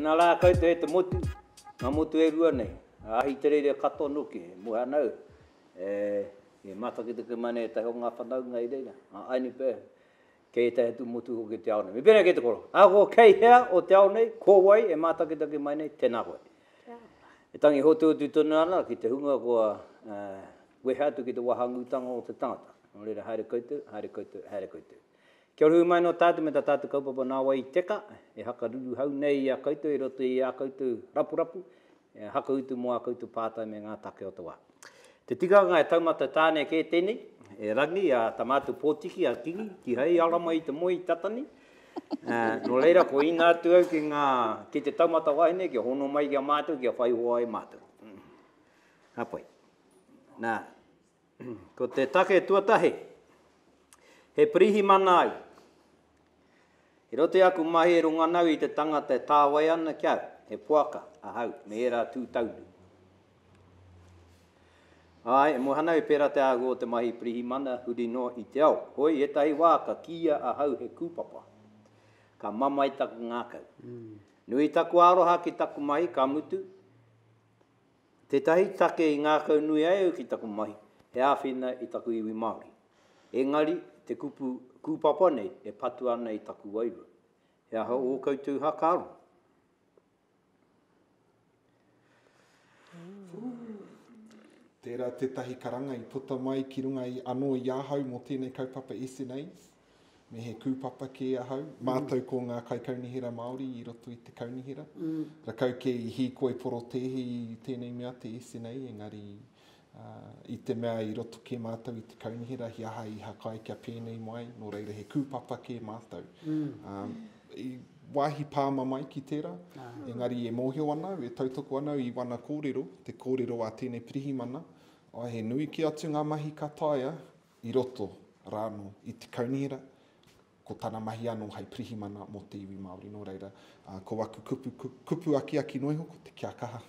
Tēnā rā koutou e te motu, ngā motu e rua nei. Ahi te rere kato nuki, mua nau. E mātakitaka mane e tahi o ngā whanau ngai reira. Aini pē, kei tahi tu motu ho ke te ao nei. Me pēnei ke te koro. Ako kei hea o te ao nei, ko wai e mātakitaka mane tēnā koe. E tangi hotu atu tonu ana ki te hunga koa weha atu ki te wahangutanga o te tangata. Nō reira, haere koutou, haere koutou, haere koutou. Kia ora mai no tātou me tā tātou kaupapa Nā Wai Teka, e hakaruru hau nei i a koutou, e roto i a koutou rapurapu, e haka utu mo a koutou pātai me ngā take o te wā. Te tikanga e taumata tāne ke tēnei, e rangi a tamātou pōtiki a kingi, ki hei arama i te moi tatani. No reira, ko ina atu au ki te taumata wahine, ki hono mai ki a mātou, ki a whai hoa e mātou. Hapoi. Nā, ko te take tuatahe, he pirihimana ai. I rote aku mahi e runga nau i te tangata e tāwai ana ki au, he puaka a hau, me era tūtaunu. Ai, e mohanau e pēra te agu o te mahi pirihimana huri no i te ao. Hoi, e tahi wā ka kia a hau he kūpapa. Ka mamai taku ngākau. Nui taku aroha ki taku mahi, ka mutu. Te tahi take i ngākau nui ai au ki taku mahi, he āwhina i taku iwi Māori. Engari, te kūpapa nei e patu ana i taku wairu. He aha o koutou hakaaro. Tērā tētahi karanga i puta mai ki runga i anō i ahau mō tēnei kaupapa ese nei. Me he kūpapa ke ahau. Mātou ko ngā kaikaunihira Māori i roto i te kaunihira. Rakau ke i hīkoi porotehi i tēnei mea te ese nei, engari i te mea i roto ke mātou i te kaunihira, hi aha i hakai kia pēnei mai, nō reira he kūpapa ke mātou. I wāhi pāma mai ki tērā, engari e mōhio ana, e tautoko ana i wana kōrero, te kōrero a tēnei pirihimana, o he nui ki atu ngā mahi kataia, i roto rāno i te kaunihira, ko tāna mahi anō hei pirihimana mō te iwi Māori, nō reira, ko waku kupu aki noiho, ko te kia kaha.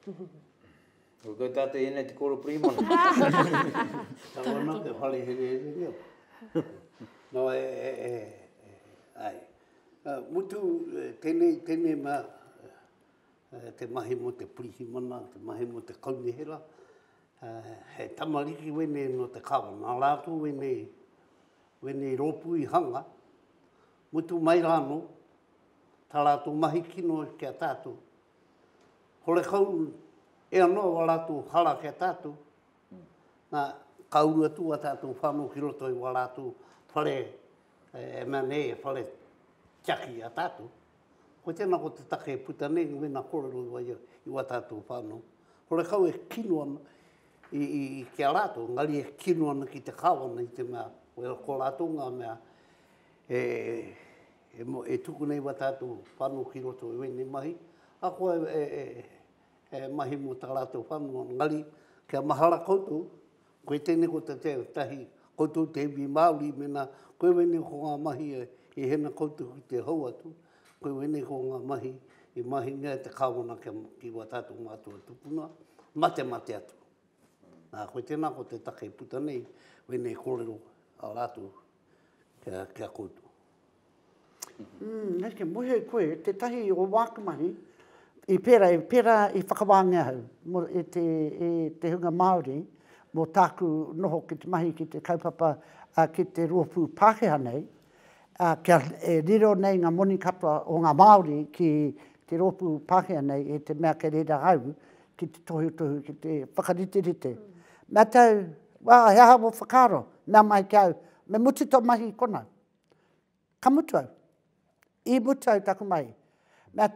O kau tātou e nei te koro pirihimana. Tawana te whare here reo. No ai. Mutu tēnei mā te mahi mo te pirihimana, te mahi mo te kaunihira. He tamariki wene no te kawa. Nā rātou wene rōpu i hanga. Mutu mai rāno, tā rātou mahi kino kia tātou. Hore kau e anō wa rātou hara kia tātou. Nā kaurua tu a tātou whānau ki roto i wa rātou whare manei, whare tiaki a tātou. Ko tēnā ko te take puta nei, wena kōrero i wa tātou whānau. Hore kau e kino ana i kia rātou, ngari e kino ana ki te kāwana i te mea. Ko rātou ngā mea e tuku nei wa tātou whānau ki roto i wene mahi. A koe mahi mo tā rātou whanua ngari, kia mahara koutou, koe tēnei ko te tahi koutou te iwi Māori, mena koe wene ko ngā mahi e hena koutou ki te hau atu, koe wene ko ngā mahi, i mahi ngā te kāwana ki wa tātou mātua tupuna, mate atu. Nā, koe tēnā ko te take puta nei, wene kōrero a rātou kia koutou. Neke mohe koe, te tahi o wākamahi, I pēra I whakawāngia hau, te hunga Māori, mō tāku noho ki te mahi ki te kaupapa ki te ruapu pāhea nei, kia riro nei ngā moni kapua o ngā Māori ki te ruapu pāhea nei e te mea ke rera hau ki te tohutohu, ki te whakariterite. Mea tau, wā, hea mo whakaro, mea mai ki au, me mutu tō mahi kona. Ka mutu au. I mutu au taku mai. Nā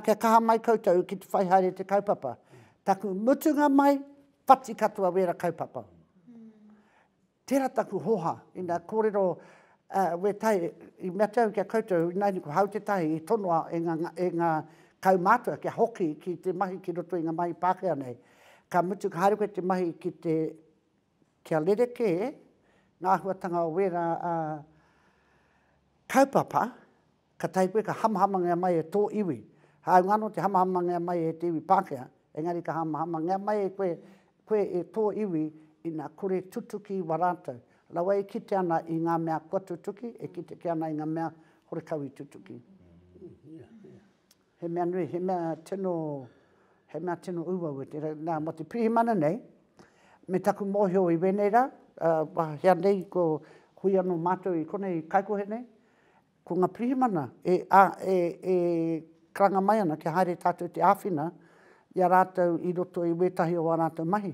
kia kaha mai koutou ki te whaihare te kaupapa. Taku mutunga mai, pati katoa wera kaupapa. Tērā taku hoha, i nā kōrero we tai, i mea tau kia koutou, i nai ko hau te tahi, i tonua e ngā kaumātua, kia hoki ki te mahi ki roto i ngā mahi Pākehā nei. Ka mutu ka haere koe te mahi ki te kia rerekē, ngā huatanga o wera kaupapa, ka tai koe ka hamahamanga mai e tō iwi. Hau ngano te hamahamanga mai e te iwi Pākehā, engari ka hamahamanga mai e koe e tō iwi i nā kore tutuki warātou. Lawa e kite ana i ngā mea kua tutuki, e kite ke ana i ngā mea horekau i tutuki. He mea nui, he mea tino ua ue. Nā, mo te pirihimana nei, me taku mōhio i wenera, hea nei ko hui anō mātou i kone i kaikohe nei, ko ngā pirihimana e kranga mai ana ke haere tātou te āwhina, ia rātou i roto i wetahi o a rātou mahi.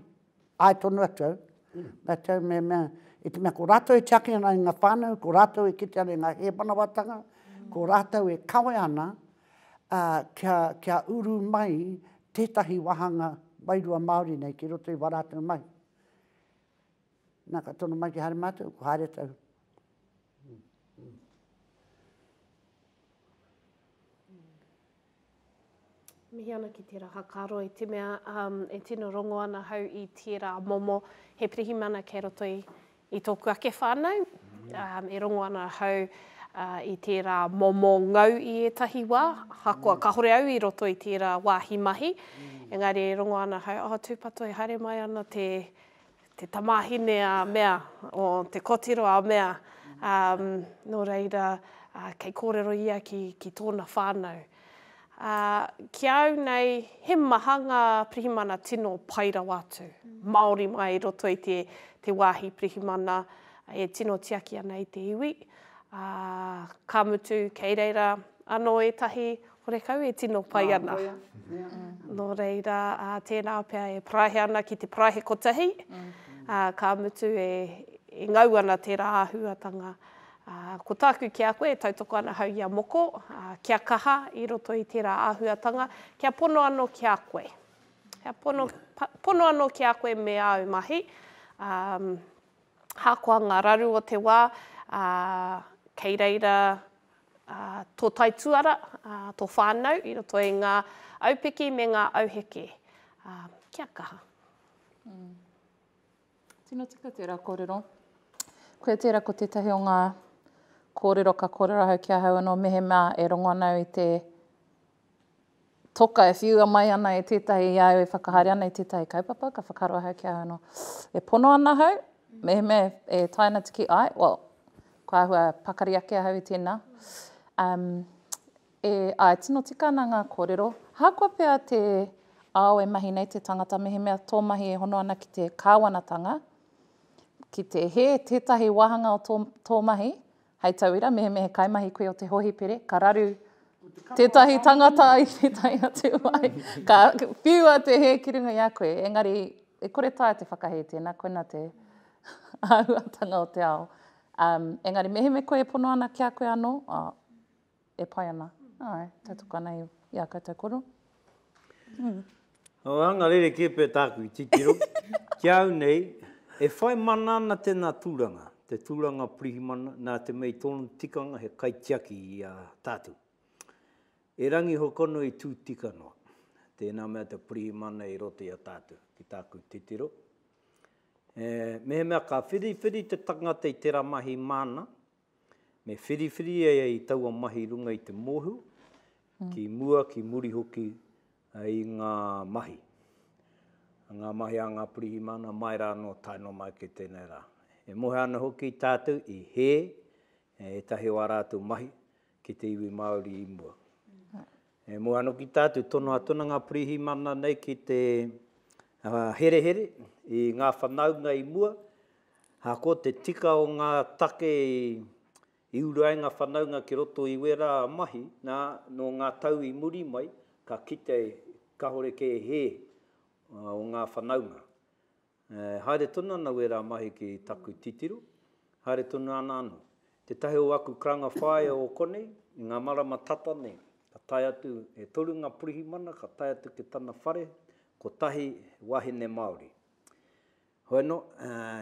Ai tonu atou, e te mea ko rātou e tiaki ana i ngā whānau, ko rātou e kite ana i ngā he panawatanga, ko rātou e kawe ana kia uru mai tētahi wahanga wairua Māori nei ki roto i wa rātou mai. Nā ka tonu mai ki haere mātou, ko haere tau. Mihi ana ki tērā hakaro i te mea e tino rongo ana hau i tērā momo he pirihimana kei roto i tōku ake whānau. E rongo ana hau i tērā momo ngau i etahi wā, hakua ka hore au i roto i tērā wāhi mahi. Engari e rongo ana hau, tūpato e haere mai ana te tamahine a mea, o te kotiro a mea. Nō reira, kei kōrero ia ki tōna whānau. Ki au nei, he mahanga pirihimana tino paira watu. Māori mai roto i te wāhi pirihimana, e tino tiaki ana i te iwi. Ka mutu kei reira anō etahi horekau e tino pai ana. Nō reira, tēnā pēhea e prahe ana ki te prahe kotahi. Ka mutu e ngau ana tērā āhuatanga. Ko taku ki a koe, tautoko ana hau ia moko, kia kaha i roto i tērā āhuatanga, kia pono anō ki a koe. Kia pono anō ki a koe me au mahi. Hākua ngā raru o te wā, kei reira tō taituara, tō whānau, i roto i ngā aupiki me ngā auheke. Kia kaha. Tino tika tērā kōrero. Koe tērā ko tētahi o ngā kōrero ka kōrero hau kia hau anō mehe mea e rongo ana i te toka e whiua mai ana i tētahi iau e whakahari ana i tētahi kaupapa, ka whakaroa hau kia hau anō. E pono ana hau, mehe mea e taina tiki ai, ko ahua pakari ake hau i tēnā. Tino tika ana ngā kōrero. Hākua pēr te ao e mahi nei te tangata, mehe mea tō mahi e hono ana ki te kāwanatanga, ki te he tētahi wahanga o tō mahi, hei tauira, mehe kaimahi koe o te hohi pere, ka raru tētahi tangata i tētahi atu wai. Ka whiua te he kirunga i a koe, engari e kore tae te whakahe tēnā, koina te āhuatanga o te ao. Engari mehe koe e pono ana ki a koe anō, e pai ana. Tautoko ana i a koutou koro. Anga rerekē pē taku i titiro, ki au nei, e whai mana ana tēnā tūranga. Te tūranga pirihimana, nā te mei tōnu tikanga he kaitiaki i a tātou. E rangi hokono i tū tika noa. Tēnā mea te pirihimana i roto i a tātou, ki tāku titiro. Mehe mea ka whiri te tangata i tērā mahi mana, me whiri e i taua mahi runga i te mohu, ki mua, ki muri hoki i ngā mahi. Ngā mahi a ngā pirihimana, mai rā no taino mai ke tēnei rā. E mohe ana hoki i tātou i he, e tahi o rātou mahi, ki te iwi Māori i mua. E mohe ana ki tātou tono atona ngā pirihimana nei ki te here, i ngā whanaunga i mua, hako te tika o ngā take i uruai ngā whanaunga ki roto i wera mahi, no ngā tau i muri mai, ka kite kahore ke he o ngā whanaunga. Haere tonu ana wera mahi ki taku titiro, haere tonu ana anō. Te tahi o aku kranga whae o konei, i ngā marama tata nei, ka tai atu e toru ngā pirihimana, ka tai atu ke tana whare, ko tahi wahine Māori. Hoeno,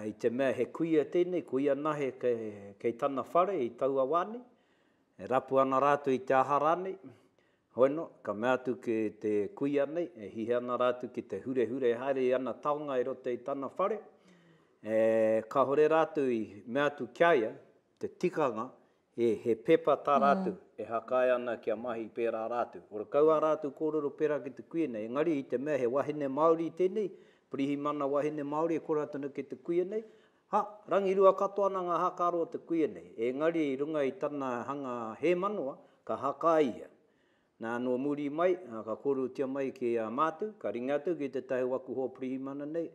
i te mea he kuia tēnei, kuia nahe kei tana whare i taua wāne, e rapu ana rātu i te aha rāne. Hoeno, ka mea atu ki te kuia nei, e hihe ana rātu ki te hure haere i ana taonga i rote i tana whare. Ka hore rātu i mea atu kiaia, te tikanga, he pepa tā rātu, e hakai ana kia mahi pērā rātu. Ora kaua rātu kōrero pērā ki te kuia nei, engari i te mea he wahine Māori tēnei, pirihimana wahine Māori e kora tonu ki te kuia nei, rangirua katoa nā ngā hakaroa te kuia nei. Engari i runga i tana hanga he manoa, ka haka ia. Nā no muri mai, ka koru tia mai ki a mātu, ka ringa atu ki te tahi waku ho pirihimana nei.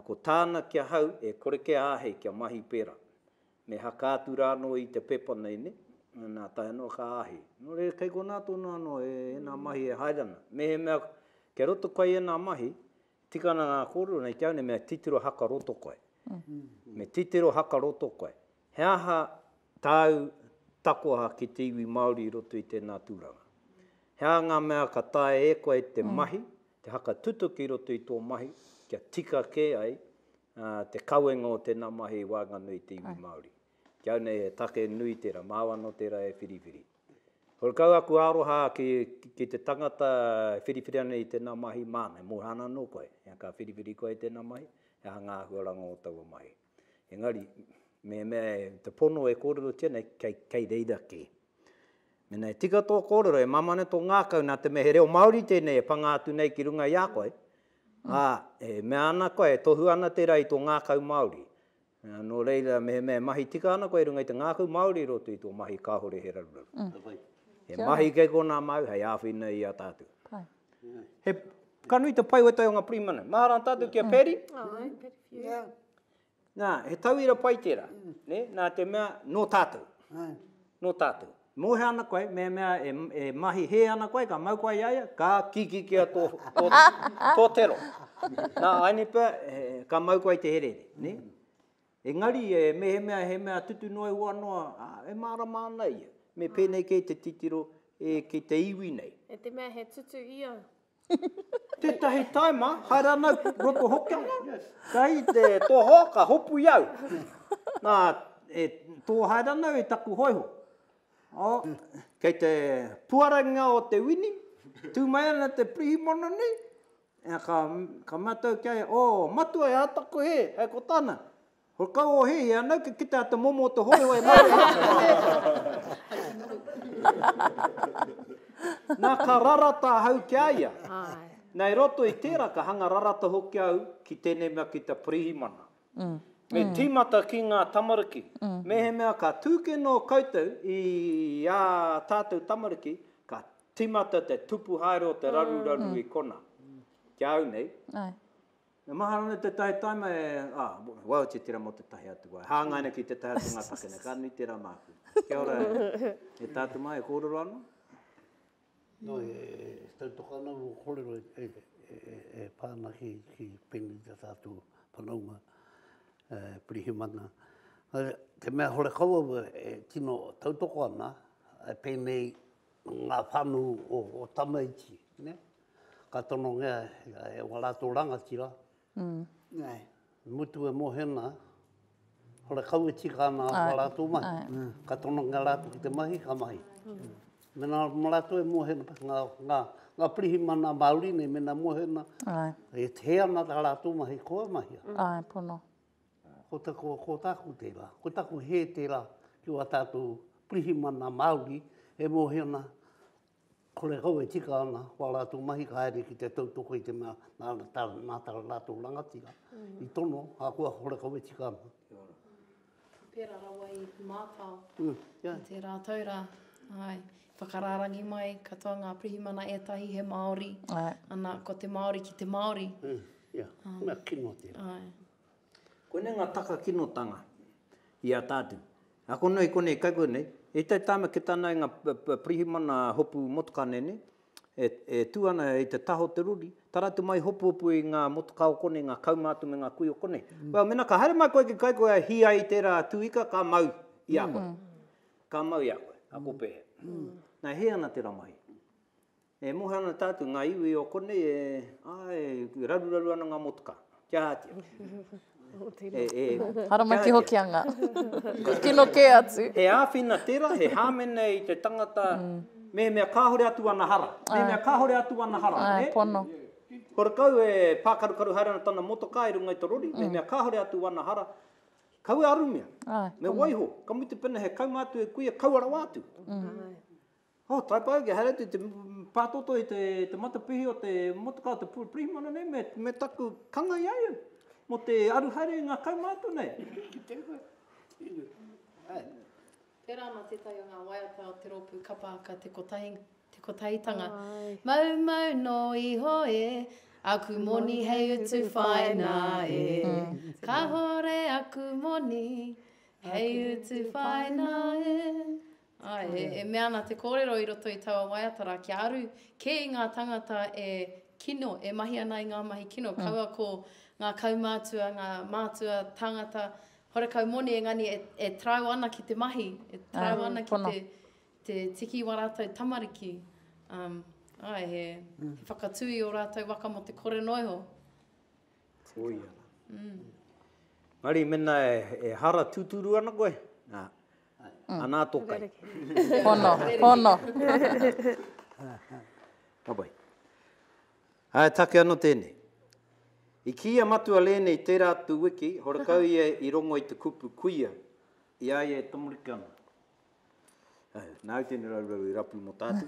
Ko tāna kia hau e koreke āhei kia mahi pēra. Me hakātu rāno i te pepa nei ne, nā tahi no ka āhei. No re kei ko nā tōna anō e nā mahi e hairana. Me he mea, ke roto koe e nā mahi, tikana ngā kōrero nei kia ne mea titiro haka roto koe. Me titiro haka roto koe. He aha tāu takoha ki te iwi Māori roto i tēnā tūranga. Hea ngā mea ka tae e koe te mahi, te haka tuto ki roto i tō mahi, kia tika ke ai, te kauenga o tēnā mahi wānganui te iwi Māori. Kia nei e take nui tērā, māwano tērā e whiriwhiri. Hore kau aku aroha ki te tangata whiriwhiri ana i tēnā mahi māne, mohana no koe. Hea ka whiriwhiri koe tēnā mahi, hea ngā huaranga o taua mahi. Engari, me te pono e kōrero tēnei, kei reira ke. Mena e tika tō kōrero, e mamane tō ngākau nā te mehe reo Māori tēnei e pangātu nei ki runga i a koe. E mea ana koe, tohu ana tērā i tō ngākau Māori. No reira me mahi tika ana koe runga i te ngākau Māori roto i tō mahi kāhore he raruraru. He mahi kei kona mau, hei āwhina i a tātu. He kanui te pai wetai o ngā pirihimana. Maharan tātu kia peri? Peri. Nā, he tauira pai tērā. Nā te mea, no tātu. No tātu. Mohe ana koe, mea e mahi he ana koe, ka mau koe iaia, ka kiki kia tō tero. Nā ainipa, ka mau koe te herere. Engari, he mea tutu noe ua noa, e mārama ana ia. Me pēnei kei te titiro, ki te iwi nei. E te mea he tutu ia. Tētahi taima, haere ana roto hoka. Kai te tō hoka, hopu iau. Nā, tō haere ana e taku hoiho. Kei te puaranga o te wini, tū mai ana te pirihimana nei, ka mātou kia matua e ātako he, hei ko tāna. Hore kau o he, anau ke kita te momo o te hoiho e Nā ka rarata hau ki aia. Nei roto i tērā ka hanga rarata hoki au ki tēnei mea ki te pirihimana. Me tīmata ki ngā tamariki. Me he mea ka tūke no koutou i a tātou tamariki, ka tīmata te tupu haere o te raru i kona. Kia au nei. E maharana te tahi taima wau te tira mo te tahi atu wai. Hāngaina ki te tahi atu ngā takene, ka ni tira māku. Kia ora e tātu mai e kōrero anō? No, e tautoko ana o kōrero e pāna ki peni te tātu panaunga. Pirihimana. Te mea hore kaua e tino tautoko ana, pēnei ngā whanu o tamaiti. Ka tono ngea e warātō rangatira. Mutu e mohena, hore kaua tika ana warātō mahi. Ka tono ngā rātō ki te mahi, ka mahi. Mena marātō e mohena, ngā pirihimana Māori nei, mena mohena. E te ana tā rātō mahi, koa mahi. Pono. Ko taku tērā, ko taku he tērā ki o tātou pirihimana Māori e mohena kore kau e tika ana wā rātou mahi ka haere ki te tautoko i te mea nā tāra rātou rangatira. I tono, a kua kore kau e tika ana. Pēra rawa i mātau, te rātaura. Whakararangi mai, katoa ngā pirihimana etahi he Māori. Ana ko te Māori ki te Māori. Mea kino tērā. Koe ngā taka kinotanga i a tātu. A konei kai koe nei, e tai tāma ki tāna ngā pirihimana hopu motokane ne, e tūana i te taho te ruri, taratu mai hopu i ngā motokao kone, ngā kaumātu me ngā kui o kone. Mena ka haere mai koe ki kai koe hia i tērā tuika, ka mau i a koe. Ka mau i a koe, a ko pēhea. Nā he ana tērā mahi. E mohe ana tātu ngā iwi o kone, raru ana ngā motoka. Kia hātia. Haramaki hoki anga. Kino ke atu. He āwhina tērā, he hāmene i te tangata, mea kāhore atu ana hara. Mea kāhore atu ana hara. Pono. Kore kau e pākarukaru haere tana motoka i runga i te rori, mea kāhore atu ana hara. Kau e arumia. Me waiho, ka muti pena he kaumātu e kuia kauara wātu. Tai pau ke haere te pātoto i te matapihi o te motoka o te pirihimana nei, me taku kanga i aia. mo te aruhaere ngā kaumātu nei. Ki te koe. Pērā nā tētai o ngā waiata o te rōpū kapahaka te kotahitanga. Mau mau no iho e, aku moni hei utu whaina e. Ka hore aku moni hei utu whaina e. E mea nā te kōrero i roto i taua waiatara ki aru ke i ngā tangata e kino, e mahi ana i ngā mahi kino. Kaua ko ngā kaumātua, ngā mātua tangata, horekau moni e ngani e trau ana ki te mahi, e trau ana ki te tiki wa rātou tamariki. He whakatūi o rātou waka mo te kore noiho. Oi ana. Mari, mena e hara tūturu ana koe? Anā tokai. Hono. Apai. Ai, take anō tēnei. I kia matua lēnei te rātu wiki, horekau ia i rongo i te kupu kuia, i ai e tamurika ana. Nāu tēnei raurau i rapu mo tātu.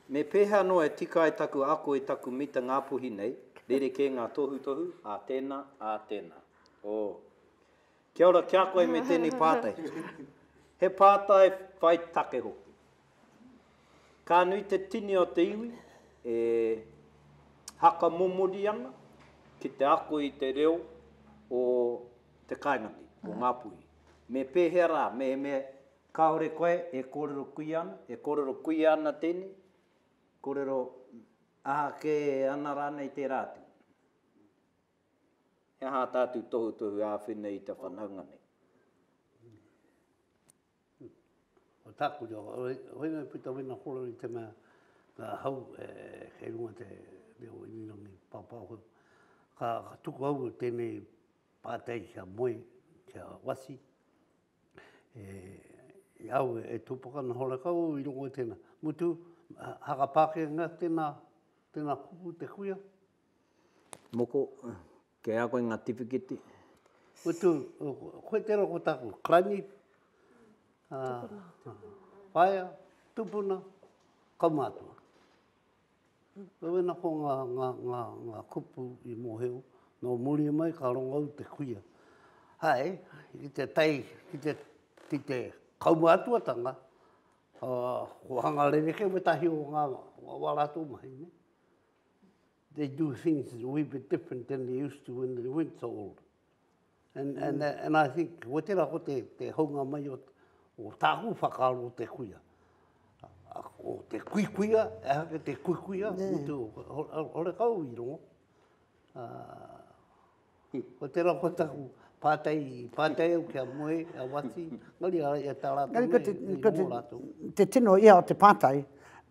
Me pēhea noa e tika e taku ako e taku mita Ngāpuhi nei, rerekē ngā tohutohu, a tēnā, a tēnā. Kia ora kia koe me tēnei pātai. He pātai whai take hoki. Ka nui te tini o te iwi, e haka momori ana, ki te ako i te reo o te kaingati, o Ngāpuhi. Me pēhea rā, me kaore koe e kōrero kui ana, e kōrero kui ana tēnei, kōrero aha ke ana rānei te rātu. E aha tātu tohutohu āwhenei i te whanaunga nei. O taku jo, hoi mai pita wina holo i te mea hau kei runga te reo ininongi pāpāhu. Ka tuku au tēnei pātei kia moe, kia wasi. I au e tūpakana hole kau i rungo i tēnā. Mutu, haka pākenga tēnā kupu te kuia. Moko, ke a koe ngā tipikiti. Mutu, koe tēra ko taku, klani, whaia, tupuna, kaumātua. Wena ko ngā kupu i moheu, no muri mai ka rongau te kuia. Hai, i te tai, ki te kaumātuatanga, ko hanga rerekē wetahi o ngā warātou mahi. They do things a wee bit different than they used to when they weren't so old. And I think, ko tēra ko te haunga mai o tāku whakaaro te kuia. O te kuikuia, e hake te kuikuia, hore kau i rongo. Ko tēra ko taku pātei au kia moe, a wati, ngari e tā rātou me, i mō rātou. Te tino ia o te pātai,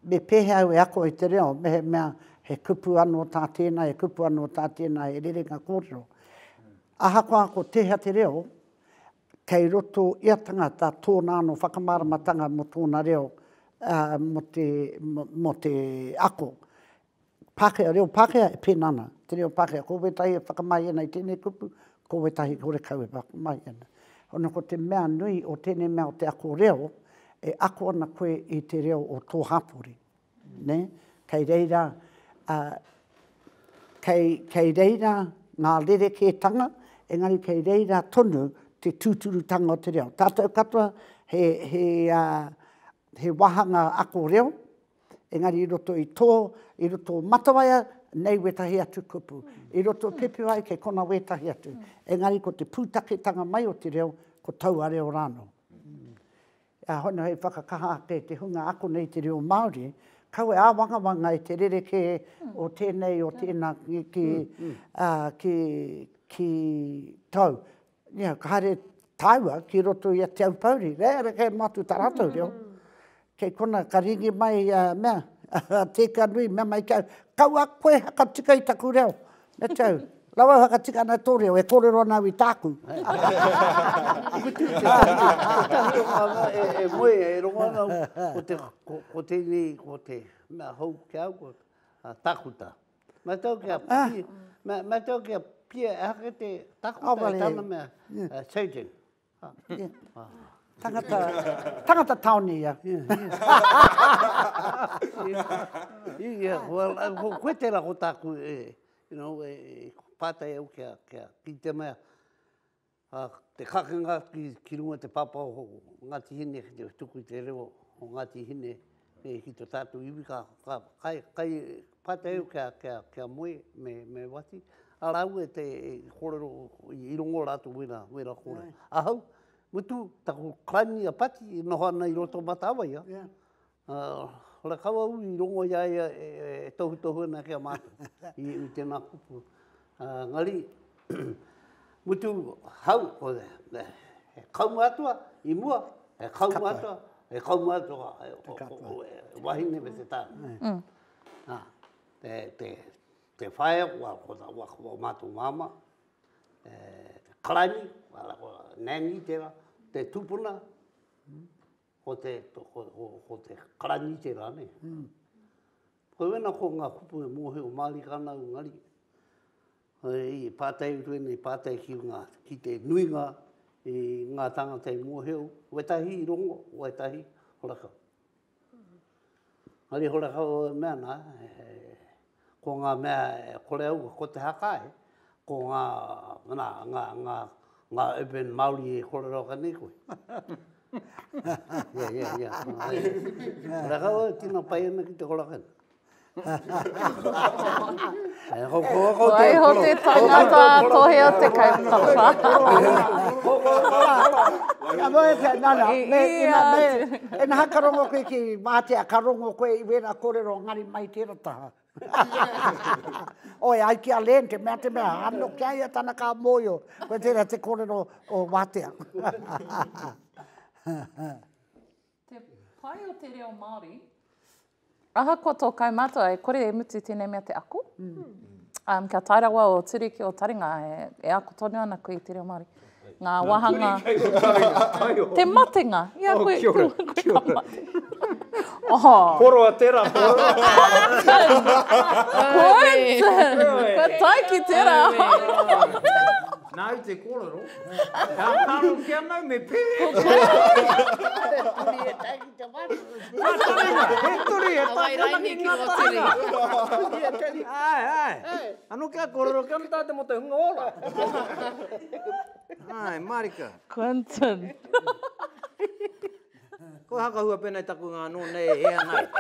me pēhea au e ako i te reo, me mea he kupu anō tā tēnā, he kupu anō tā tēnā, e rerenga kōrero. Ahakoa ko teha te reo, kei roto ia tangata tōna anō whakamāramatanga mo tōna reo, mo te ako. Pākea, reo pākea e pēnana, te reo pākea. Ko wetahi e whakamai ana i tēnei kupu, ko wetahi hore kau e whakamai ana. Ona ko te mea nui o tēnei mea o te ako reo, e ako ana koe i te reo o tō hapori. Ne? Kei reira, kei reira ngā rerekē tanga, engari kei reira tonu te tūturutanga o te reo. Tātou katoa he wahanga ako reo, engari i roto i roto matawaia, nei wetahi atu kupu. I roto pepeai kei kona wetahi atu. Engari ko te pūtaketanga mai o te reo, ko taua reo rāno. Hono hei whakakaha te hunga ako nei te reo Māori, kau e āwangawanga i te rerekē o tēnei o tēnā ki tau. Ka hare taua ki roto i a te aupauri, rerekē matu taratau reo. Kei kona ka ringi mai mea, Teka nui, mea mai kau a koe hakatika i taku reo. Ne tau, lawa hakatika ana tō reo, e kōrero nau i tāku. E moe, e rongo nau, ko tēnei, ko te mea hau ke au, ko takuta. Mai tau kia pia, e hake te takuta e tāna mea, seijeng. Tangata taoni ia. Koe tēra ko tāku you know, pātai au ki te mea. Te kakanga ki runga te papa o Ngāti Hine, ki te tuku i te reo o Ngāti Hine, ki te tātou iwi kai pātai au kia moe me wati. Arau e te kōrero i rongo rātou wera kōrero. Ahau, mutu tako klani a pati i noho ana i roto matawa ia. Ora kaua u i rongo ia e tohutohu na kia mātu i tēnā kupu. Ngari, mutu hau o kaumātua i mua, kaumātua wahine me te tāna. Te whae o mātou māma, te karani, nani tērā, te tupuna, ko te karani tērā, ne. Koe wena ko ngā kupu e mohe o Māori kāna o ngari. I pātai uruene, pātai ki te nuinga, i ngā tangata i mohe o, wetahi i rongo, wetahi horakau. Ngari horakau mea nā, ko ngā mea kore au, ko te hakae, ko ngā urban Māori e kore roka nei koe. Ia. Rakau, tina pai ana ki te korakana. Wai ho te tangata tohe o te kaupapa. E nā hakarongo koe ki mātea karongo koe i wera kōrero ngari mai tērā taha. Oi, ai ki a len, te mea, anō kia ia tāna kā mōio, koe tērā te kōrero o wātea. Te pai o te reo Māori, aha ko tō kaumātua e kore e mutu tēnei mea te ako. Kia tairawa o Tiriki o Taringa e ako tonu ana koe i te reo Māori. Ngā wahanga... Te matenga. Ia, koe ka mate. Poro a tērā. Koe tai ki tērā. Nā i te kōrero. Nā kāro ki anau me pēhea. Turi e taki te watu. He turi e taki ki o tiri. Ai. Anō kia kōrero ki anu tāte mo te hunga ola. Ai, marika. Quentin. Ko whakahua pēnei taku ngā nō nei e anai.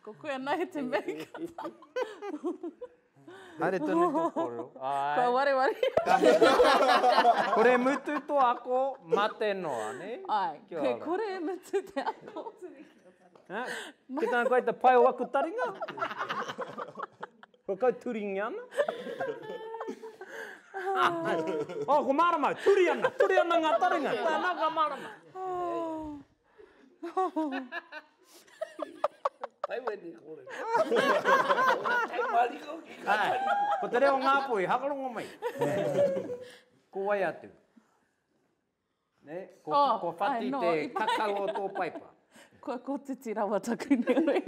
Ko koe anai te mea. Haere tonu tō kōrero. Kua wari. Kore mutu tō ako mate noa, ne? Ai, koe kore mutu te ako. Ki tāna koe te pai o aku taringa. Ko kau turingi ana. Ko marama, turi ana ngā taringa. Tāna ka marama. Pai wene kore. Ko te reo Ngāpuhi, hakarongo mai. Ko wai atu. Ko whati te kakau o tō paipa. Kua ko te tirawa taku nui.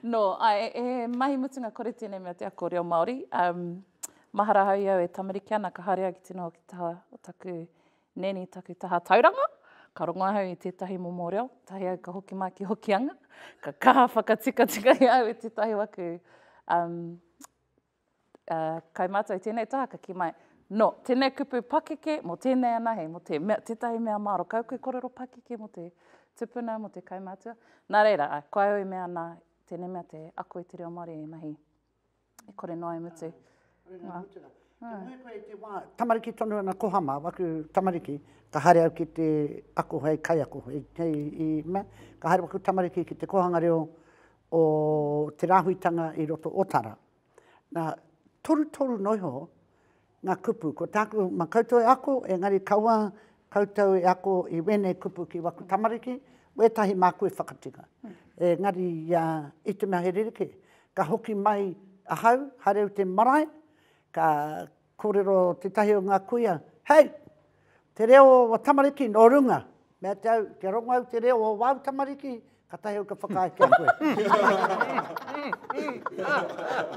No, e mahi mutunga kore tēnei mea te ako reo Māori. Mahara hau iau e tamariki ana ka haere ki tino ki taha o taku neni, taku taha tauranga. Ka rongo hau i tētahi momo reo, tahi au ka hoki maki hokianga. Ka kaha whakatika i au i tētahi waku kaumātua i tēnei taha ka ki mai. No, tēnei kupu pakeke mo tēnei ana hei, mo tētahi mea māro. Kau koe kōrero pakeke mo te tupuna, mo te kaumātua. Nā reira, koe au i mea ana, tēnei mea te ako i te reo Māori e mahi. E kore noa e mutu. Tamariki tonu ana kohama, waku tamariki, ka haere au ki te ako hei kai ako hei mea. Ka haere waku tamariki ki te kohanga reo o te rāhuitanga i roto otara. Nā toru noiho ngā kupu, ko tāku ma koutou e ako, engari kaua koutou e ako i wene kupu ki waku tamariki, wētahi mā koe whakatinga. Engari i te mea he rerekē, ka hoki mai ahau, hareu te marae, ka kōrero te tahi o ngā kuia. Hei, te reo o tamariki no runga. Mea te au, ke rongo au te reo o wau tamariki, ka tahi o ka whakae kia koe.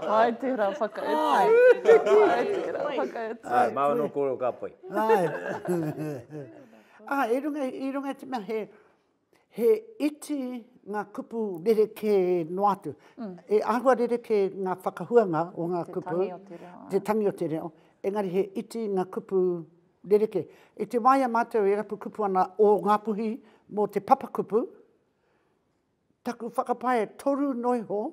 Ai tērā whakaetu. Ai, maua no kōrero ka pai. I runga te mea he iti ngā kupu rerekē no atu. E āhua rerekē ngā whakahuanga o ngā kupu, te tangi o te reo. Engari he iti ngā kupu rerekē. E te waia mātou e rapu kupu ana o Ngāpuhi mō te papakupu, taku whakapae toru noiho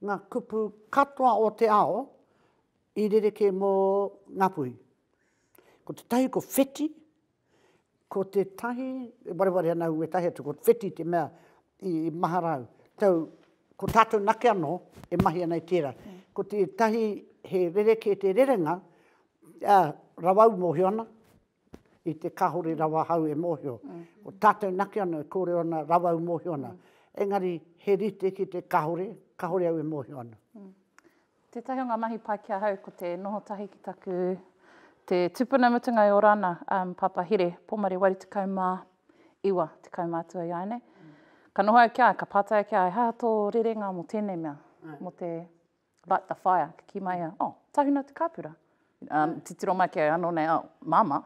ngā kupu katoa o te ao i rerekē mō Ngāpuhi. Ko te tahi ko wheti, ko te tahi, wareware ana ue tahi atu, ko wheti te mea i maharau. Tau, ko tātou nake anō e mahi ana i tērā. Ko te tahi he rerekē te rerenga, rawau mōhio ana, i te kahore rawa hau e mōhio. Ko tātou nake ana e kōrero ana rawau mōhio ana. Engari, he rite ki te kahore au e mōhio ana. Te tahi o ngā mahi pai kia hau ko te noho tahi ki taku te tupuna mutunga i o rana papahire, pomari wari tekau mā iwa, tekau mātua i aine. Ka noho au kia, ka pātai kia, hea tō rerenga mo tēnei mea, mo te light the fire, ki mai a, tahuna te kāpura. Titiro mai kia anō nei, mama,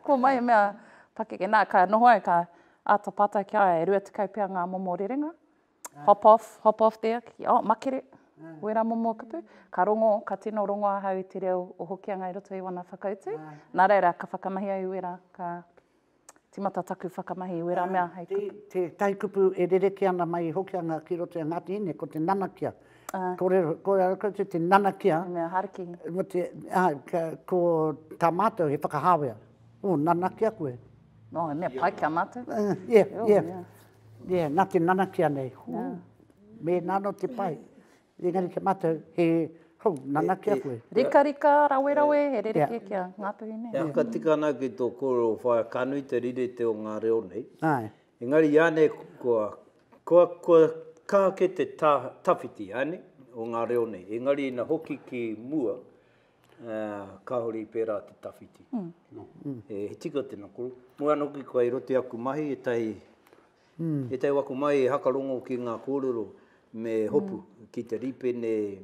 ko mai mea pakeke nā, ka noho au ka ata pātai kia, e rua tekau pia ngā momo rerenga, hop off there, makere. Wera momo kupu, ka rongo, ka tino rongoa hau i te reo o hokianga i roto i wana whakautu. Nā reira, ka whakamahi au wera, ka timata taku whakamahi wera mea hei kupu. Te tai kupu e rerekē ana mai i hokianga ki roto i Ngāpuhi, ko te nanakia. Ko te nanakia. Mea hariki. Ko tā mātou he whakaahua. Nanakia koe. No, mea pai kia mātou. Nā te nanakia nei. Me nāno te pai. Engari ke mātou he nanakia koe. Rika, rawe, he rerekē kia Ngāpuhi nei. E aka tika ana ki tō kōrero whaia kanui te rire te o ngā reo nei. Engari iane kua kā ke te tawhiti ane o ngā reo nei. Engari ina hoki ki mua, kāhori i pērā te tawhiti. He tika tēnā koro. Mua noki kua i rote aku mahi, e tai waku mai e hakarongo ki ngā kōrero me hopu ki te ripene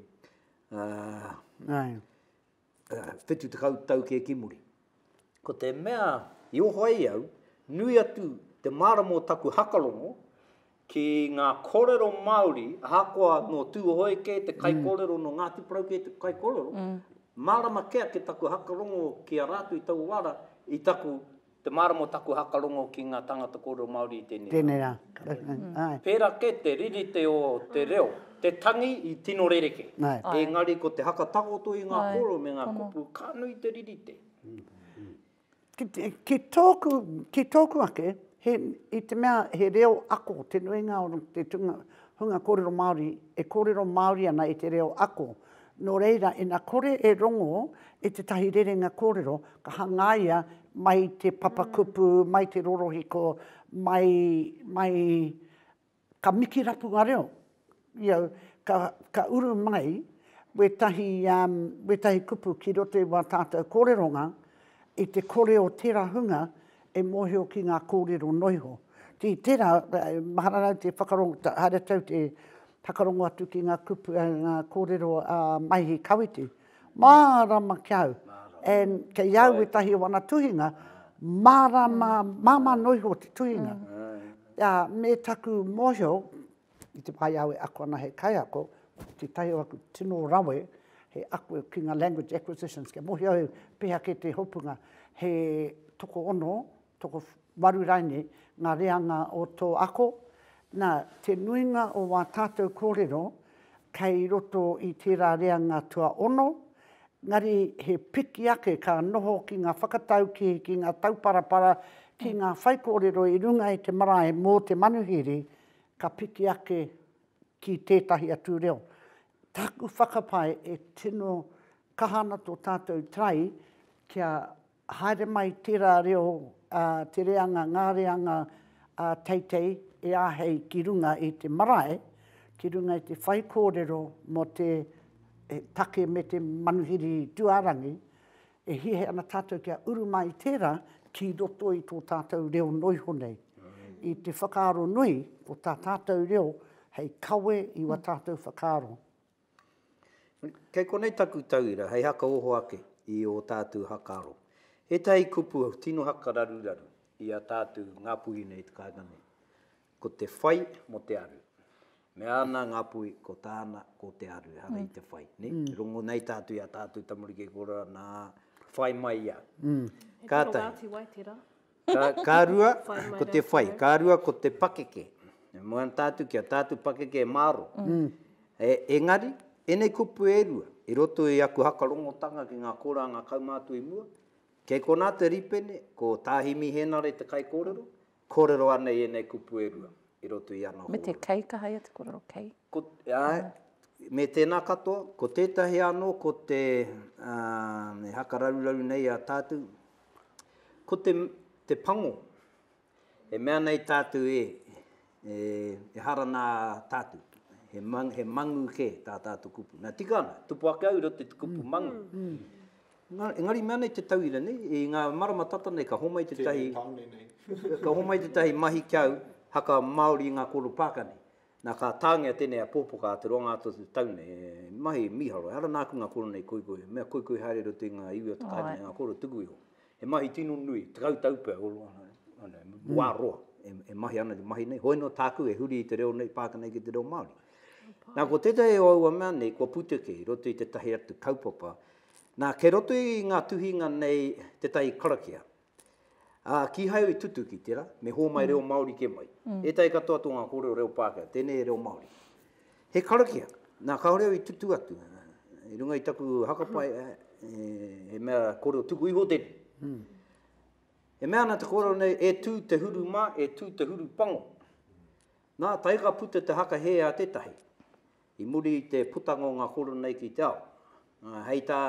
whetu te tau ke kimuri. Ko te mea i oho ai au, nui atu te maramo taku hakarongo ki ngā kōrero Māori, hakoa no tūohoi ke te kai kōrero no Ngāti Parau ke te kai kōrero, marama kea ke taku hakarongo ki a rātu i tau wara, i taku te maramo taku hakarongo ki ngā tangata kōrero Māori i tēnei. Tēnei rā. Pērā ke te ririte o te reo, te tangi i tino rerekē. Engari ko te hakatakoto i ngā kōrero me ngā kupu, kānui te ririte. Ki tōku ake, i te mea he reo ako, te nuinga o te hunga kōrero Māori, e kōrero Māori ana i te reo ako. Nō reira, ina kore e rongo i te tahi rerenga kōrero, ka hangaia mai te papakupu, mai te rorohiko, mai ka miki rapu ngā reo. Ka uru mai, we tahi kupu ki roto i wā tātou kōreronga, i te kore o tērā hunga e mōhio ki ngā kōrero noiho. Tērā, mahararau te whakarongo, haere tau te whakarongo atu ki ngā kupu, ngā kōrero mahi kawitu. Mārama kiau. Kei iau e tahi o wana tuhinga, māma noiho te tuhinga. Me taku mōhio, i te pai au e ako ana he kai ako, te tahi o aku tino rawe, he ako ki ngā language acquisitions, ke mōhio au pēhea ke te hopunga, he toko ono, toko waru raine, ngā reanga o tō ako, nā te nuinga o wā tātou kōrero, kei roto i tērā reanga tua ono, ngari he piki ake ka noho ki ngā whakatau ki ngā tauparapara, ki ngā whaikōrero i runga i te marae mō te manuhiri, ka piki ake ki tētahi atu reo. Taku whakapai e tino kahana tō tātou trai kia haere mai tērā reo, te reanga, ngā reanga teitei e āhei ki runga i te marae, ki runga i te whaikōrero mo te take me te manuhiri tuarangi, e hihe ana tātou kia uru mai tērā ki roto i tō tātou reo noiho nei. I te whakaaro nui o tā tātou reo, hei kawe i wa tātou whakaaro. Kei konei taku tauira, hei haka oho ake i o tātou hakaaro. He tai kupu tino haka raru i a tātou Ngāpuhi nei te kāgane. ko te whai mo te aru. Me ana Ngāpuhi ko tāna ko te aru, hara i te whai. Rongo nei tātu ia tātu tamurike kora nā whai mai ia. Kātai. Ka rua ko te whai, ka rua ko te pakeke. Moan tātu kia tātu pakeke māro. Engari, enei kupu e rua. I roto i aku hakarongotanga ki ngā kora ngā kaumātu i mua. Kei kona te ripene, ko tāhimi henare te kai kōrero, kōrero anei enei kupu e rua. I roto i ana. Me te kei ka haia te kōrero kei? Me tēnā katoa, ko tētahi anō, ko te hakararuraru nei a tātu, ko te pango. E mea nei tātu e hara nā tātu. He mangu ke tā tātu kupu. Nā tika ana, tupu ake au rote te kupu mangu. Engari mea nei te tauira nei, i ngā marama tata nei ka homai te tahi, ka homai te tahi mahi kiau, haka Māori i ngā koro pākane. Nā ka tāngia tēnei a pōpoka a te ronga ato te tau nei, mahi miharo, hara nāku ngā koro nei koikoi, mea koikoi haere rote ngā iwi o te kaine, ngā koro tuku iho. He mahi tino nui, te kau taupea, wā roa, e mahi ana te mahi nei, hoi no tāku e huri i te reo nei, pākane ki te reo Māori. Nā ko tētai o aua mea nei, kua pūteke, roto i te tahi atu kaupapa, nā ke roto i ngā tuhinga nei te tahi karakia. Ki hau i tutu ki tērā, me hōmai reo Māori ke mai. E tai katoa tō ngā kōreo reo Pākehā, tēnei reo Māori. He karakia, nā kaureo i tutu atu, i runga i taku hakapai, he mea kōreo tuku iho tēnei. He mea nā te kōreo nei, e tū te huru mā, e tū te huru pango. Nā taika puta te haka he a tētahi. I muri i te putango ngā kōreo nei ki te ao. Hei tā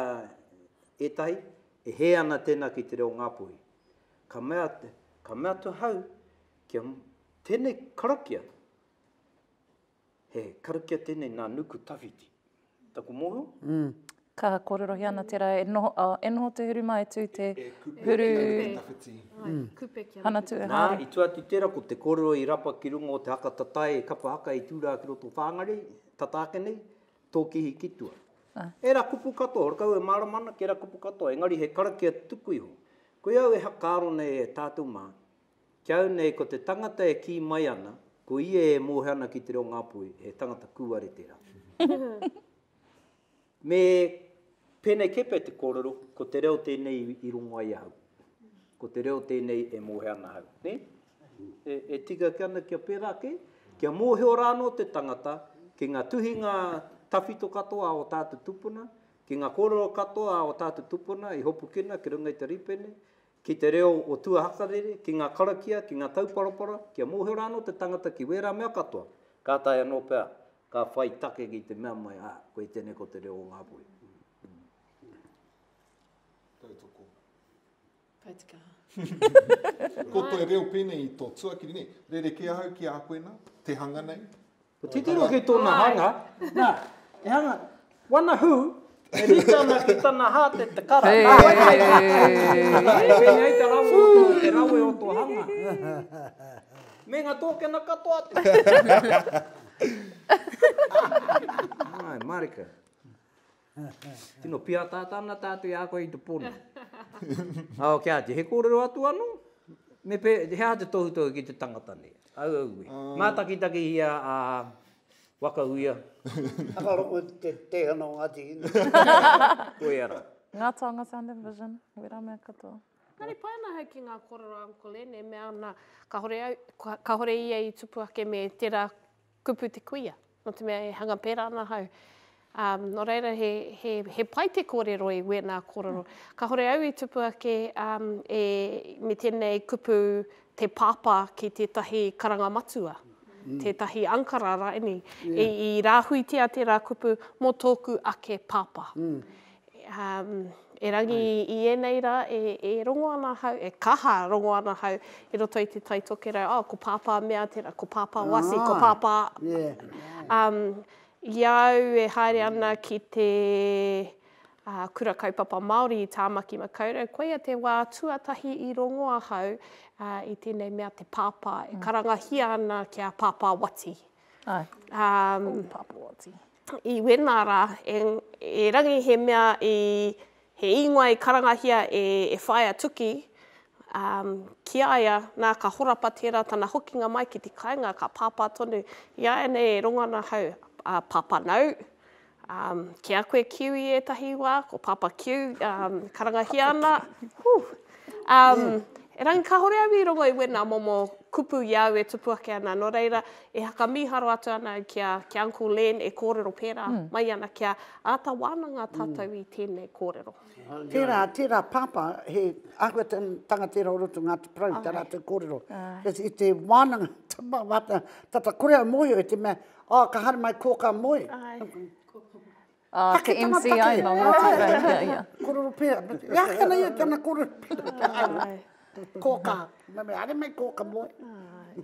etahi, e he ana tēnā ki te reo Ngāpuhi. Ka mea tu hau, kia tēnei karakia. He karakia tēnei nā nuku tawhiti. Taku mōhio? Ka kōrerohi ana tērā, e noho te huru mai tū te huru... Hana tū e haere. Nā, i tuatu tērā ko te kōrero i rapa ki rungo te haka tatai, kapa haka i tūrā ki roto whāngari, tatāke nei, tōkihi kitua. E rā kupu katoa, horakau e māramana ki rā kupu katoa, engari he karakia tuku iho. Koe au e hakaaro nei e tātou mā, ki au nei ko te tangata e ki mai ana, ko ia e mōhana ki te reo Ngāpuhi, he tangata kūare tērā. Me pēnei kepe te kōrero, ko te reo tēnei i rongo ai hau. Ko te reo tēnei e mōhana hau. Ne? E tika ki ana kia pērake, kia mōheo rāno te tangata, ki ngā tuhinga tawhito katoa o tātu tupuna, ki ngā kōrero katoa o tātu tupuna, i hopu kina, ki runga i te ripene, ki te reo o tua hakarere, ki ngā karakia, ki ngā tauparapara, kia mōheo rāno te tangata ki wera mea katoa. Ka tai anō pēr, ka whai take ki te mea mai, koe tēnei ko te reo o Ngāpuhi. Tautoko. Paitikaha. Ko toi reo pēnei i tō tuakiri nei, rerekē hau ki a koe nā, te hanga nei. Ko titiro ki tōna hanga, nā, e hanga, wana hu, e ritana ki tana hāte te kara. E pēnei te rawe o tō hanga. Me ngā tōkena katoa te. Ai, marika. Tino pia tātana tātu i ako i te pono. Ao kia te, he kōrero atu anu, me he a te tohutohu ki te tangata nei. Au mātakitaki hia a whakaahua. Hakaroko te tēhana o ngāti ina. Koe ara. Ngā taonga sound and vision, wera mea katoa. Nari paena hau ki ngā kōrero ankole, ne mea ana ka hore ia i tupu ake me tērā kupu te kuia. No te mea e hanga pēra ana hau. No reira, he pai te kōrero i we nā kōrero. Ka hore au i tupu ake me tēnei kupu te pāpā ki tētahi karanga matua, tētahi ankara raini, i rāhuitia tērā kupu mō tōku ake pāpā. E rangi i enei rā, e rongo ana hau, e kaha rongo ana hau, i roto i te taitokera, ko pāpā mea tērā, ko pāpā wasi, ko pāpā... Iau e haere ana ki te kura kaupapa Māori i tāmaki makaurau, koia te wā tuatahi i rongoa hau i tēnei mea te pāpā, e karangahia ana kia pāpā wati. Ai, pāpā wati. I wena rā, e rangi he mea he ingoa i karangahia e whaia tuki, ki aia, nā ka horapa tērā tana hokinga mai ki te kāinga, ka pāpā tonu, ia nei rongana hau pāpanau. Ki a koe kiwi e tahi wā, ko pāpa kiu, karangahiana. E rangi ka hore au I rongo I wena momo kupu iau e tupu ake ana. No reira, e haka miharo atu ana ki Uncle Len e kōrero pērā mai ana kia āta wānanga tātou I tēnei kōrero. Tērā pāpā, he ahua tanga tērā orotu ngā te prau, tā rātou kōrero. I te wānanga, tata kore au moio e te mea, ka hara mai kōka moe. Te MCI no Ngāpuhi. Kōrero pērā. Ia kana ia tana kōrero pērā. Kōka. Mame, are mai kōka moe.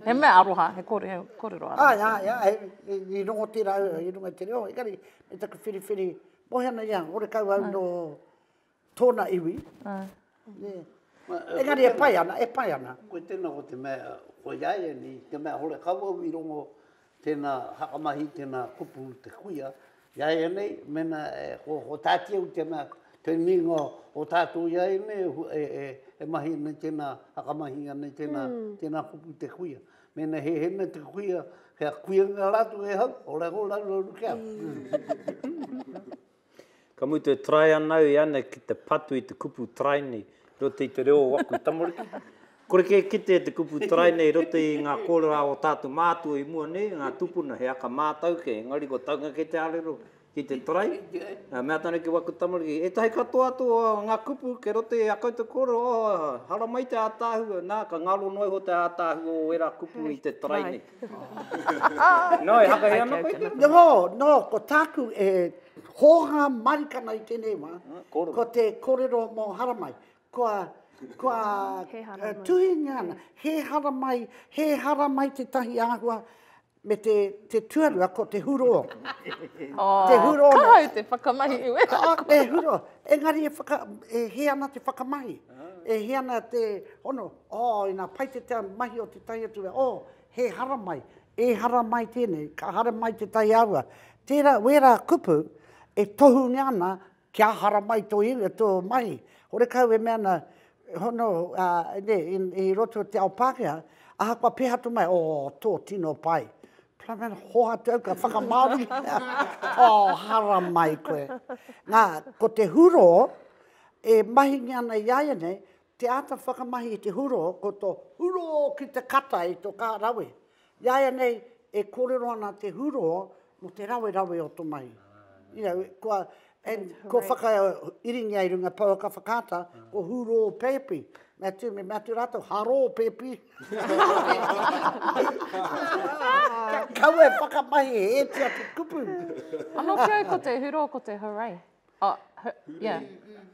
He mea aroha, he kōrero aroha. I rongo tērā au, I rongo te reo. Ikari, me taku whiriwhiri. Mohana ia, ore kau au no tōna iwi. Engari e pai ana, Koe tēnā ko te mea, ko iaia ni, te mea hore kau au I rongo tēnā hakamahi, tēnā kupu te kuia. Iaia nei, mena ko tātia u te mea, te ningo o tātou iaia nei, e mahi nei tēnā hakamahi nei tēnā kupu te kuia. Mena he hena te kuia, hea kuia ngā rātu e hau, o rego rātu kia. Ka mui te trai anau I ana ki te patu I te kupu trai nei, rote I te reo waku tamoriki. Kore ke kite te kupu trai nei, rote I ngā kōrera o tātou mātua I mua nei, ngā tupuna, he aka mātau ke, ngari ko taunga ke te arero, ki te trai. Mea tane ki waku tamoriki, e tahi katoa atu o ngā kupu, ke rote a kau te kōrero, hara mai te ātāhua, nā, ka ngaro noi ho te ātāhua o era kupu I te trai nei. No, e haka he ana koe? No, ko taku e hoha marikana I tēnei wā, ko te kōrero mō haramai. Kua tuhi ngana, he haramai te tahi āhua me te tuarua ko te huroa. Te huroa. Ka hau te whakamahi I wera. Te huroa. Engari he ana te whakamahi. E he ana te ono, ina pai te mahi o te tahi atu, he haramai. E haramai tēnei, ka haramai te tahi āhua. Tērā wera kupu, e tohu ngana kia haramai tō mahi. Hore kau e mea na, hono, I roto te ao Pākehā, aha kua pēhatu mai, tō tino pai. Plamena hoha te au ka whakamauri. Hara mai koe. Ngā, ko te huro, e mahi ngana iaia nei, te ata whakamahi I te huro, ko tō huro ki te kata I tō kā rawe. Iaia nei, e kōrero ana te huro, mo te rawe o tō mahi. Ko whakairingi ai runga pau ka whakata, ko huro pepi. Mea tu rātou, haro pepi. Kau e whakamahi e tia te kupu. Anō ki au ko te huro ko te hooray?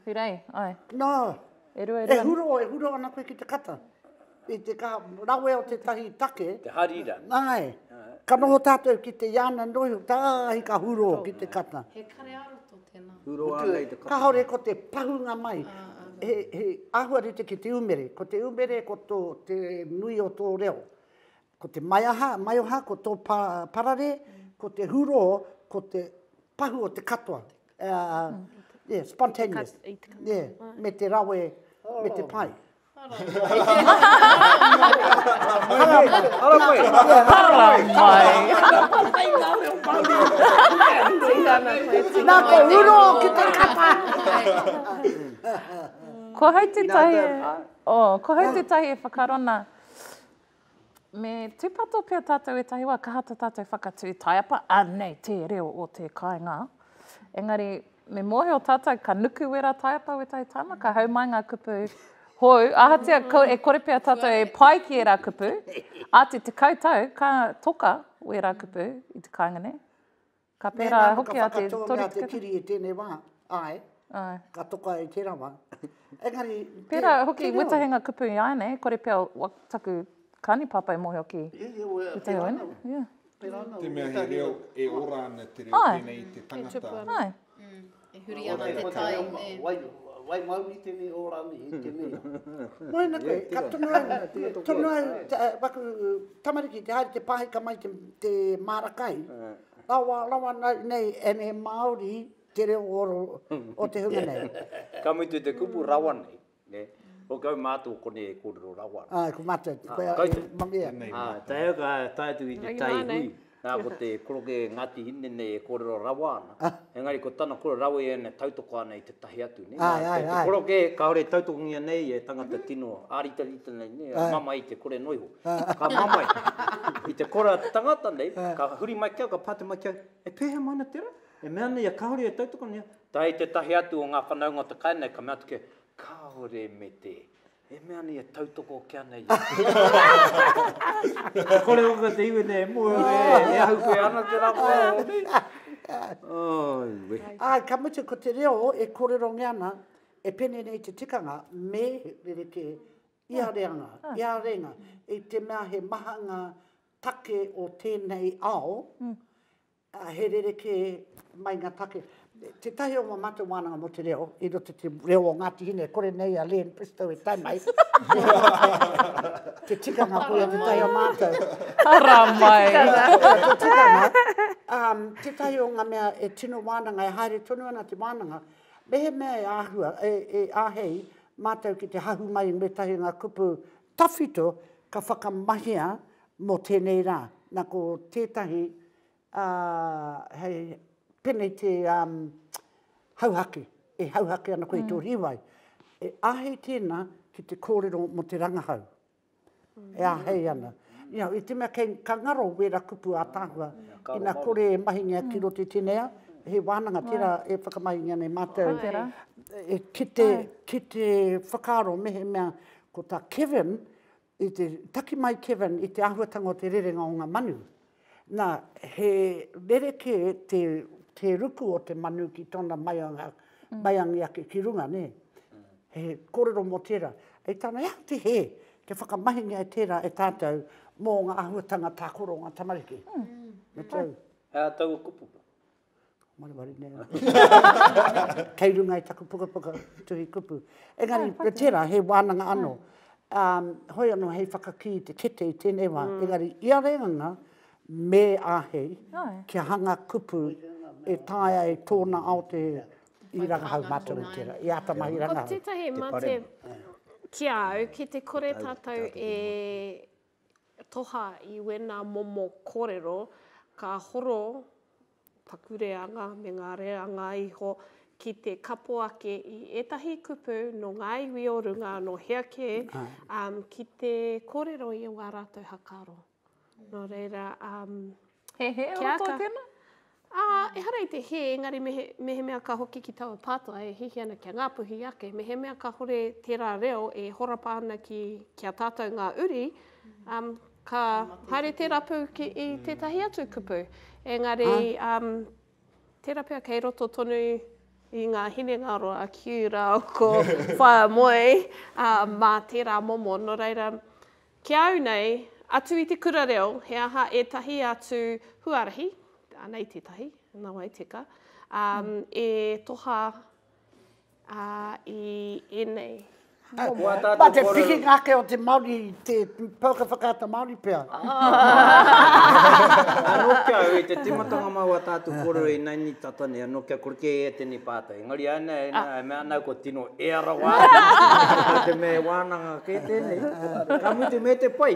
Hooray, ai. No, e huro ana koe ki te kata. I te ka rawe o te tahi take. Te harira. Ai, ka noho tātou ki te iana noho, tāhi ka huro ki te kata. He kare aroto tēnā. Huro anei te Ka haure ko te pahunga mai. He ahua rite ki te umere. Ko te umere ko te nui o tō reo. Ko te maioha ko tō parare. Ko te huro ko te pahu o te katoa. Spontaneous. Me te rawe, me te pai. Nā ko huro ki te kata. Ko hau te tahi e whakarona. Me tūpato pia tātou e tahi wā, ka hata tātou whakatū taiapa, nei, te reo o te kāinga. Engari, me mohe o tātou ka nuku wera taiapa we tahi tāma, ka hau mai ngā kupu hou, ahatia e kore pia tātou e pai ki e rā kupu, ati te kautau, ka toka we rā kupu I te kāinga ne. Ka pērā hoki a te tori te kiri e tēnei wā, ka toka e tērā wā. Engari, pērā hoki wetahenga kupu I ai ne, kore pia taku kāni pāpai mohe hoki I te hoi ne. Te mea he reo e ora ana te reo tēnei te tangata. Ai. E huri ana te tai, ne. Wai mauri tēnei orani, tēnei. Moina koe, ka tono au, waku tamariki te haere te pāhika mai te mārakai. Lawa nei, ene Māori te reo o te hunga nei. Ka mutu te kupu rawa nei. O kau mātou kone e kōrero rawa. Ko mātou. Mamia. Tae ka tātu i te tai hui. Nā ko te koroke ngāti hine nei e kōrero rawa ana. Engari ko tana kōrero rawa e ne tautoko ana i te tahi atu. Te koroke kaore tautoko ngia nei e tangata tino ārita nei ne. Mama i te kore noiho. Ka mamai. I te kora tangata nei, ka huri mai kia, ka pāte mai kia. E pēhea mana tera? E mea nei a kaore e tautoko nei. Tā i te tahi atu o ngā whanaunga te kainei, ka mea tuke, kaore me te. E mea ni e tautoko kia nei. Kore oka te iwe nei, mua e ahu koe ana te rako. Ai, ka mutu ko te reo e kōrero ngeana, e pene nei te tikanga, me rerekē, ia reanga, e te mea he mahanga take o tēnei ao, he rerekē mai ngā take. Te tahi o mamata wānanga mo te reo, i roto te reo o Ngāti Hine, kore nei a Len Bristow e tai mai. Te tikanga koe te tahi o mātou. Ara mai. Te tikanga. Te tahi o ngā mea e tino wānanga, e haere tonu ana te wānanga, mehe mea e āhua, e āhei, mātou ki te hahu mai me tahi ngā kupu tawhito, ka whakamahia mo tēnei rā. Nā ko tētahi, hei, pene te hauhake, e hauhake ana koe tō riwai. E āhei tēnā ki te kōrero mo te rangahau. E āhei ana. I te mea kei ka ngaro wera kupu a tāhua, ina kore e mahingia ki rote tēnea, he wānanga tērā e whakamahingia nei mātou. Ki te whakaro mehe mea ko tā Kevin, i te taki mai Kevin i te āhuatanga o te rerenga o ngā manu. Nā, he rerekē te ruku o te manu ki tōna maiangi ake ki runga, ne? He kōrero mo tērā. E tāna, te he, ke whakamahinga e tērā e tātou mō ngā ahuatanga tākoro ngā tamariki. Me tau. Hea tau o kupu. Mari nea. Kei runga i taku puka tuhi kupu. Engari, me tērā, he wānanga anō. Hoi anō hei whakaki te kete i tēnei wā. Engari, ia reanga me āhei, kia hanga kupu e tāia e tōna ao te i rangahau mātou tērā, i ata mahi rangahau. Ko tētahi mate ki au, ki te kore tātou e toha i wena momo kōrero, ka horo pakureanga me ngā reanga iho ki te kapo ake i etahi kupu no ngā iwi o runga no heake, ki te kōrero i wā rātou hakaro. No reira, he o tō tēnā? E hara i te he, engari mehe mea ka hoki ki taua pātua, e hihi ana kia Ngāpuhi ake, mehe mea ka hore tērā reo e horapa ana kia tātou ngā uri, ka haere tērā pū i tētahi atu kupu. Engari, tērā pēr kei roto tonu i ngā hine ngaro a kiura o ko whaia moe mā tērā momo. No reira, ki au nei, atu i te kura reo, he aha e tahi atu huarahi, anei te tahi, Nā Wai Teka, e toha i enei. Ma te piki ngake o te Māori, te pauka whakata Māori pēr. Anō kia au, te timatanga mau a tātou kōrero i naini tatane, anō kia koreke e tēnei pātai. Engari ana, mea nau ko tino e ara wānanga, te me wānanga ke tēnei. Ka mutu me te pai.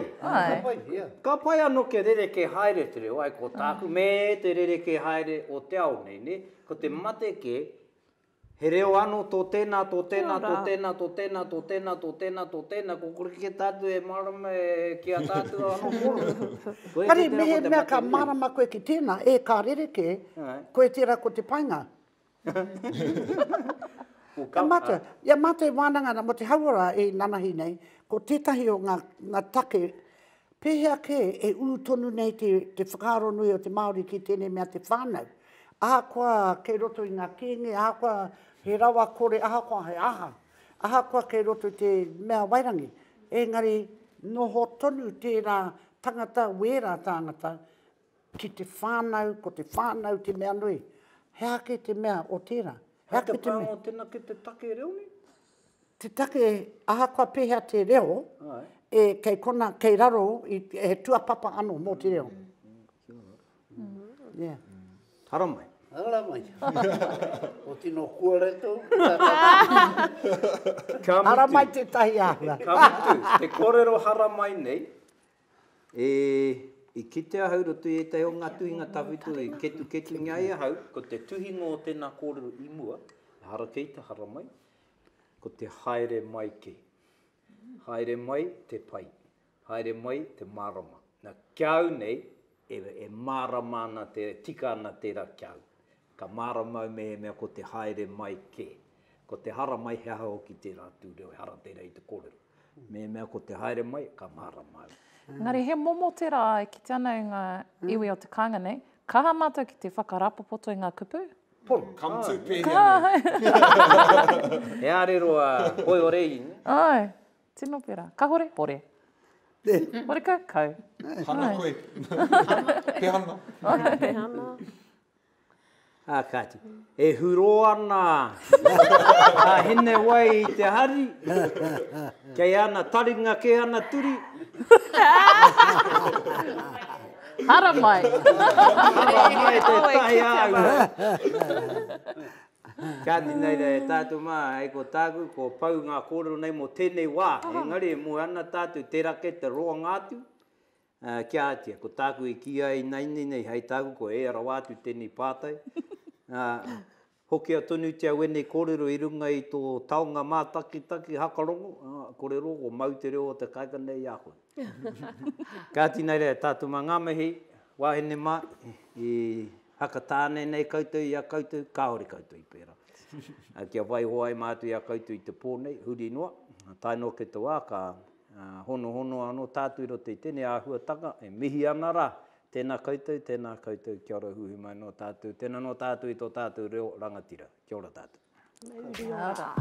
Ka pai anō kia rerekē haere te reo, ai ko tāku me te rerekē haere o te ao nei, ne? Ko te mate ke, he reo anō tō tēnā, ko koreke tātu e marama e kia tātu anō kōrero. Kari, mehe mea ka marama koe ki tēnā, e ka rerekē, koe tērā ko te painga. Ia mata e wānanga mo te hauara e nanahi nei, ko tētahi o ngā take, pēhea ke e tonu nei te whakaaro nui o te Māori ki tēnei mea te whānau. Aha koa kei roto i ngā kenge, aha koa he rawa kore, aha koa he aha. Aha koa kei roto te mea wairangi. Engari, noho tonu tērā tangata, wera tangata, ki te whānau, ko te whānau te mea nui. Hea ke te mea o tērā. Hea te pāngo tēnā ki te take reo ni? Te take, aha koa pēhea te reo, e kei kona, kei raro, e tuapapa anō mō te reo. Hara mai. Hara mai. O tino kua reto. Hara mai te tahi ahua. Ka mutu, te kōrero hara mai nei, I kite ahau roto I te o ngā tuhinga tawhitu I ketu ngai ahau, ko te tuhinga o tēnā kōrero I mua, hara kei te hara mai, ko te haere mai ke. Haere mai te pai, haere mai te marama. Nā kiau nei, e marama ana te tika ana tērā kiau. Ka marama me mea ko te haere mai ke. Ko te hara mai he aha o ki tērā tūreo, hara tērā I te kōrero. Me mea ko te haere mai, ka marama au. Ngari, he momo tērā ki te ana I ngā iwi o te kāinga nei, kaha mātou ki te whakarapopoto I ngā kupu? Come to pēhea nei. E areroa hoi o rei. Ai, tino pera. Ka hore? Hore. Hore ka? Kau. Hana koe. Pēhana. Pēhana. Kāti. E huro ana. Hene wai I te hari. Kei ana taringa ke ana turi. Hara mai. Hara mai te tahi au. Kāti nei rei tātou mā, e ko tāku, ko pau ngā kōrero nei mo tēnei wā. Engari, mo ana tātou te rake te roa ngātu. Kia atia, ko tāku I kia I nei, hei tāku, ko e ara wātu tēnei pātai. Hoki a tonu te awene kōrero I runga I tō taonga mātaki hakarongo, kōrero o mau te reo o te kaika nei ahoi. Kāti nei rei tātou mā ngāmahi, wāhene mā, I hakatāne nei koutou I a koutou, kāore koutou I pēra. Kia vai hoai mātu I a koutou I te pōnei, huri noa, taino ke te wā, ka hono anō tātou I roto I tēnei āhuatanga, e mihi ana rā. Tēnā koutou, kia ora huhi mai no tātou. Tēnā no tātou I tō tātou reo rangatira. Kia ora tātou. Kia ora.